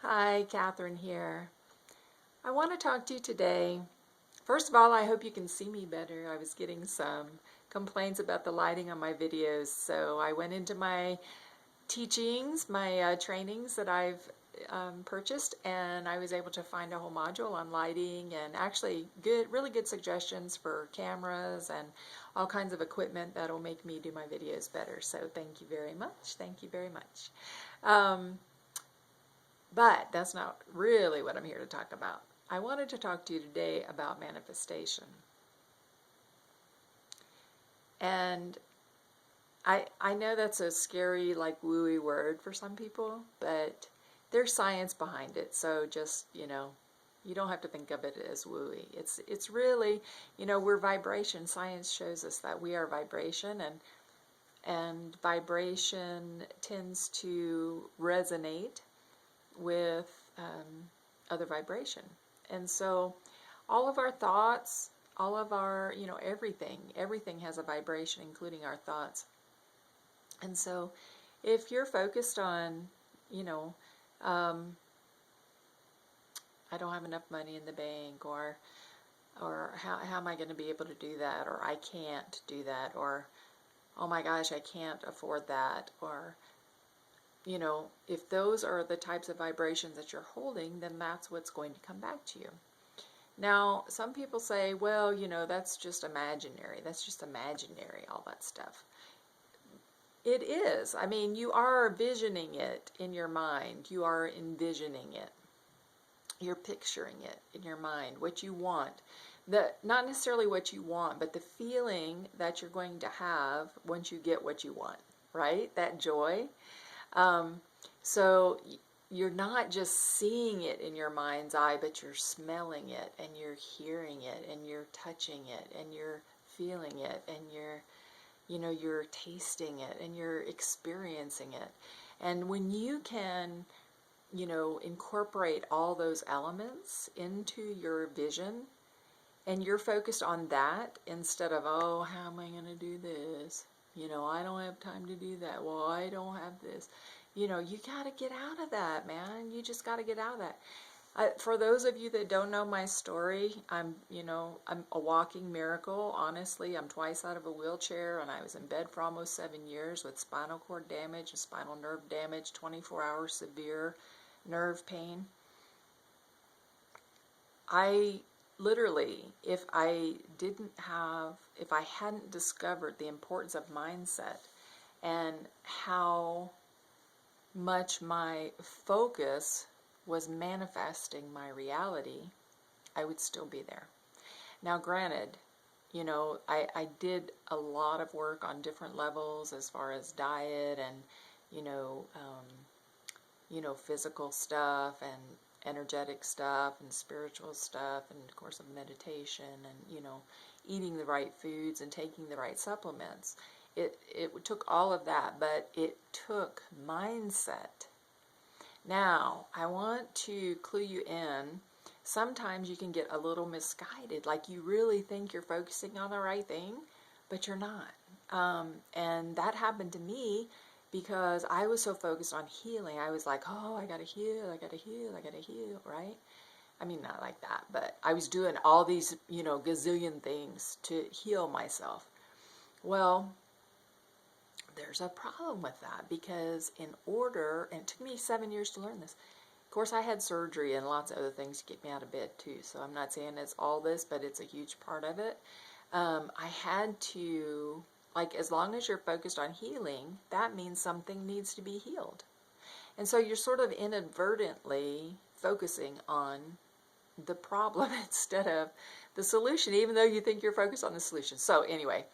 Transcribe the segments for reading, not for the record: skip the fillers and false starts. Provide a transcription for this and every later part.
Hi, Catherine here. I want to talk to you today. First of all, I hope you can see me better. I was getting some complaints about the lighting on my videos, so I went into my teachings, my trainings that I've purchased, and I was able to find a whole module on lighting and actually really good suggestions for cameras and all kinds of equipment that'll make me do my videos better. So thank you very much. Thank you very much. But that's not really what I'm here to talk about. I wanted to talk to you today about manifestation. And I know that's a scary, like, wooey word for some people, but there's science behind it. So just, you don't have to think of it as wooey. It's really, we're vibration. Science shows us that we are vibration, and vibration tends to resonate with other vibration. And so all of our thoughts, all of our, everything has a vibration, including our thoughts. And so if you're focused on, I don't have enough money in the bank, or how am I going to be able to do that, or I can't do that, or oh my gosh, I can't afford that, or if those are the types of vibrations that you're holding, then that's what's going to come back to you. Now, some people say, well, that's just imaginary. That's just imaginary, all that stuff. It is. I mean, you are visioning it in your mind. You are envisioning it. You're picturing it in your mind, what you want. Not necessarily what you want, but the feeling that you're going to have once you get what you want, right? That joy. So you're not just seeing it in your mind's eye, but you're smelling it, and you're hearing it, and you're touching it, and you're feeling it, and you're tasting it, and you're experiencing it. And when you can, incorporate all those elements into your vision, and you're focused on that instead of, oh, how am I going to do this? I don't have time to do that. Well, I don't have this. You got to get out of that, man. You just got to get out of that. For those of you that don't know my story, I'm a walking miracle. Honestly, I'm twice out of a wheelchair, and I was in bed for almost 7 years with spinal cord damage and spinal nerve damage, 24-hour severe nerve pain. I literally, if I hadn't discovered the importance of mindset and how much my focus was manifesting my reality, I would still be there. Now, granted, I did a lot of work on different levels as far as diet and, physical stuff and energetic stuff and spiritual stuff, and of course of meditation, and eating the right foods and taking the right supplements. It took all of that, but it took mindset. Now, I want to clue you in. Sometimes you can get a little misguided, like you really think you're focusing on the right thing, but you're not. And that happened to me because I was so focused on healing. I was like, oh, I gotta heal, I gotta heal, I gotta heal, right? I mean, not like that, but I was doing all these, gazillion things to heal myself. Well, there's a problem with that, because and it took me 7 years to learn this. Of course, I had surgery and lots of other things to get me out of bed too, so I'm not saying it's all this, but it's a huge part of it. I had to, as long as you're focused on healing, that means something needs to be healed. And so you're sort of inadvertently focusing on the problem instead of the solution, even though you think you're focused on the solution. So anyway,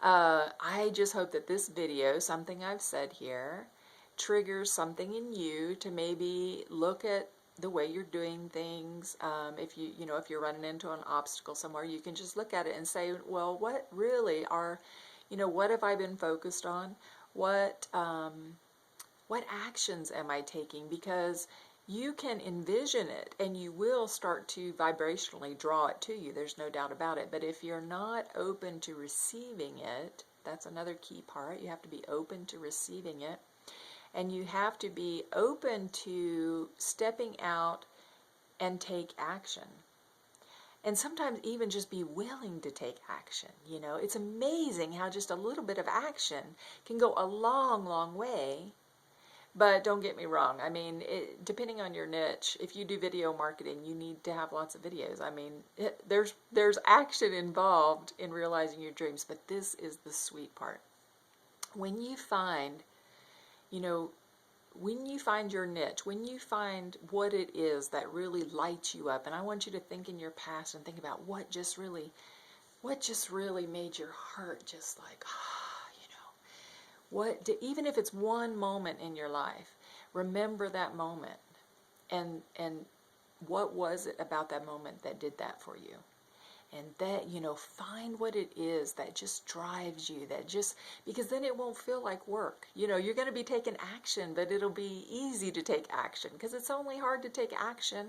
I just hope that this video, something I've said here, triggers something in you to maybe look at the way you're doing things. If you're running into an obstacle somewhere, you can just look at it and say, well, what really are, what have I been focused on? What actions am I taking? Because you can envision it, and you will start to vibrationally draw it to you. There's no doubt about it. But if you're not open to receiving it, that's another key part. You have to be open to receiving it. And you have to be open to stepping out and take action. And sometimes even just be willing to take action. You know, it's amazing how just a little bit of action can go a long, long way. But don't get me wrong. I mean, depending on your niche, if you do video marketing, you need to have lots of videos. I mean, there's action involved in realizing your dreams, but this is the sweet part. When you find, you know, when you find your niche, when you find what it is that really lights you up, and I want you to think in your past and think about what just really made your heart just like, even if it's one moment in your life, remember that moment, and what was it about that moment that did that for you? And that, you know, find what it is that just drives you, because then it won't feel like work. You know, you're going to be taking action, but it'll be easy to take action, because it's only hard to take action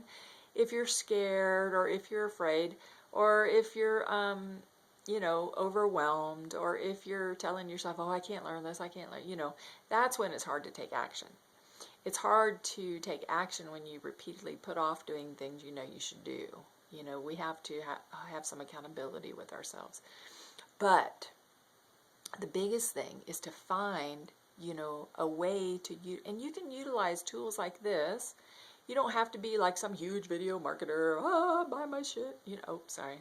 if you're scared, or if you're afraid, or if you're, you know, overwhelmed, or if you're telling yourself, oh, I can't learn this, I can't learn, you know, that's when it's hard to take action. It's hard to take action when you repeatedly put off doing things you know you should do. You know, we have to have some accountability with ourselves. But the biggest thing is to find, you know, a way to use, and you can utilize tools like this. You don't have to be like some huge video marketer, buy my shit, you know, oh, sorry.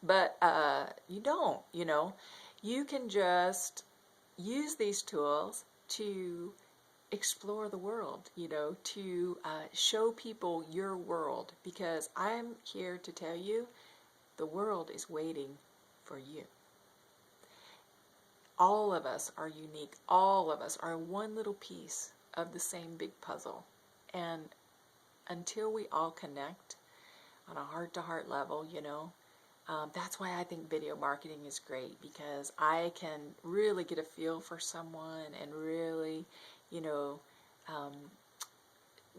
But you don't, you know. You can just use these tools to explore the world, you know, to show people your world, because I'm here to tell you the world is waiting for you. All of us are unique. All of us are one little piece of the same big puzzle. And until we all connect on a heart-to-heart level, you know, that's why I think video marketing is great, because I can really get a feel for someone and really, you know,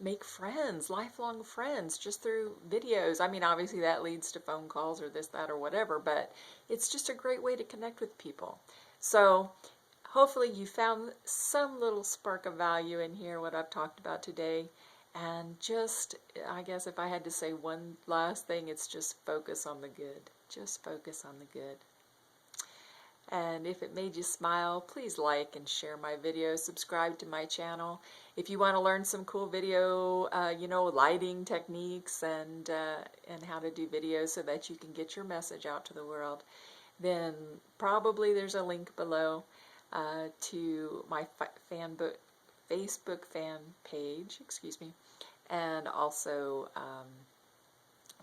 make friends, lifelong friends, just through videos. I mean, obviously that leads to phone calls or this, that, or whatever, but it's just a great way to connect with people. So hopefully you found some little spark of value in here, what I've talked about today. And just, I guess if I had to say one last thing, it's just focus on the good. Just focus on the good. And if it made you smile, please like and share my video. Subscribe to my channel. If you want to learn some cool video, you know, lighting techniques and how to do videos so that you can get your message out to the world, then probably there's a link below to my Facebook fan page, and also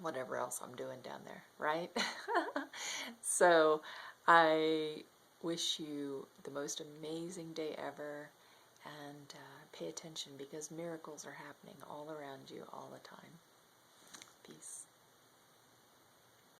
whatever else I'm doing down there, right? So I wish you the most amazing day ever, and pay attention, because miracles are happening all around you all the time. Peace.